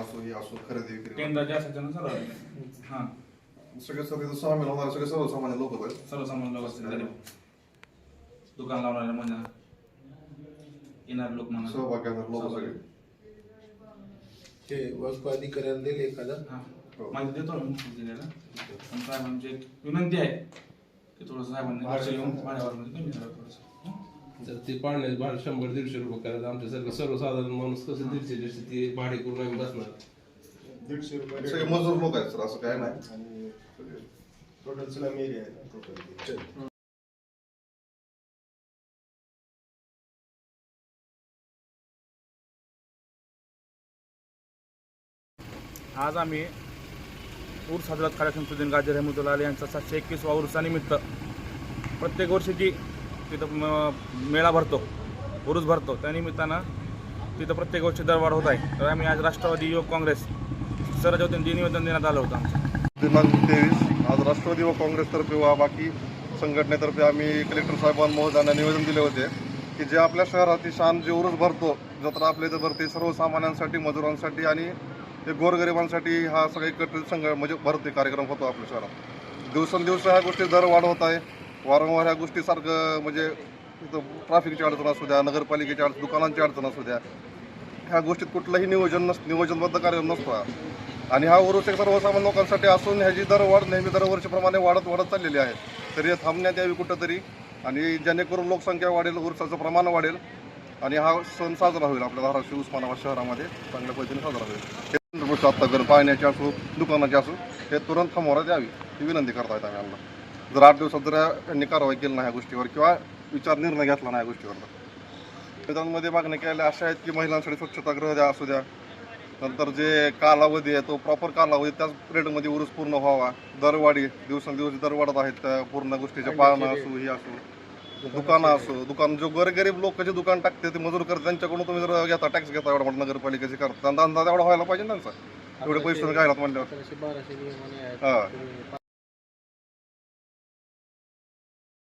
असो हे असो खरेदी विक्री केंद्राचे असायचं ना सर. हां, सगळे सगळे सामील होणारे सगळे सर्वसामान्य लोक आहेत. सर्वसामान्य लोक असतील गरीब, दुकान लावणारे म्हणा, येणारे लोक म्हणा, सहभागी होणारे लोक सगळे. ते वक्फ अधिकाऱ्याला दिले एखादा. हां, माहिती देतो मी दिलेला. पण साहेबांची एक विनंती आहे की थोडं साहेबांनी लक्ष येऊन माझ्यावर म्हणजे कमी करावं थोडंसं. जर ते पाण्याचे भाडं 100-150 रुपये करायचं, आमच्यासारखं सर्वसाधारण माणूस कसं 150 ते भाडे करून आम्ही बसणार. 150 रुपये सगळे मजूर लोक आहेत सर, असं काय नाही. आणि टोटल स्लम एरिया आहे ना टोटल. आज आम्ही उर्स हजरत खाजा शमसुद्दीन गाजी रहमतुल्लाह अलैह यांचा 721वा उर्सानिमित्त प्रत्येक वर्षी जी तिथं मेळा भरतो, उरूस भरतो, त्यानिमित्तानं तिथं प्रत्येक वर्षी दरबार होत आहे. तर आम्ही आज राष्ट्रवादी युवक काँग्रेस सरच्या वतीने निवेदन देण्यात आलं होतं आमचं. दिनांक 23 आज राष्ट्रवादी व काँग्रेसतर्फे व बाकी संघटनेतर्फे आम्ही कलेक्टर साहेबांना महोदयांना निवेदन दिले होते की जे आपल्या शहराची शान जे उरूस भरतो, जत्रा आपल्या इथं भरते, सर्वसामान्यांसाठी, मजुरांसाठी आणि ते गोरगरिबांसाठी हा सगळा एकत्रित म्हणजे भरते कार्यक्रम होतो आपल्या शहरात. दिवसेंदिवस ह्या गोष्टी दर वाढवत आहे. वारंवार ह्या गोष्टी सारखं म्हणजे इथं ट्रॅफिकची अडचण असू द्या, नगरपालिकेची अडचण, दुकानांची अडचण असू द्या, ह्या गोष्टीत कुठलंही नियोजनबद्ध कार्यक्रम नसतो हा. आणि हा उरूस एक सर्वसामान्य लोकांसाठी असून ह्याची दरवाढ नेहमी दरवर्षीप्रमाणे वाढत चाललेली आहे. तरी हे थांबण्यात यावी कुठंतरी, आणि जेणेकरून लोकसंख्या वाढेल, उरूसाचं प्रमाण वाढेल आणि हा सण साजरा होईल आपल्या धाराशिव उस्मानाबाद शहरामध्ये चांगल्या पद्धतीने साजरा होईल. हे गोष्ट आत्ता पाण्याची असो, दुकानाची असो, हे तुरंत थांबवण्यात यावी ही विनंती करतायत आम्ही यांना. जर 8 दिवसात जर यांनी कारवाई केली नाही ह्या गोष्टीवर किंवा निर्णय घेतला नाही या गोष्टीवर, निवेदनामध्ये मागण्या केलेल्या अशा आहेत की महिलांसाठी स्वच्छतागृह द्या असू द्या, नंतर जे कालावधी आहे तो प्रॉपर कालावधी त्याच पिरियडमध्ये उरूस पूर्ण व्हावा, दरवाढी दिवसेंदिवस दर वाढत आहेत त्या पूर्ण गोष्टीच्या पाळणं असो, ही असो, दुकानं असो, दुकान जो गरीब लोक जे दुकान टाकते ते मजूर करते त्यांच्याकडून तुम्ही जर घेता टॅक्स घेता एवढा मोठा नगरपालिकेचे करता, धंदा एवढा व्हायला पाहिजे ना त्यांचा, एवढे पैसे घ्यायला म्हणल्यावर. हां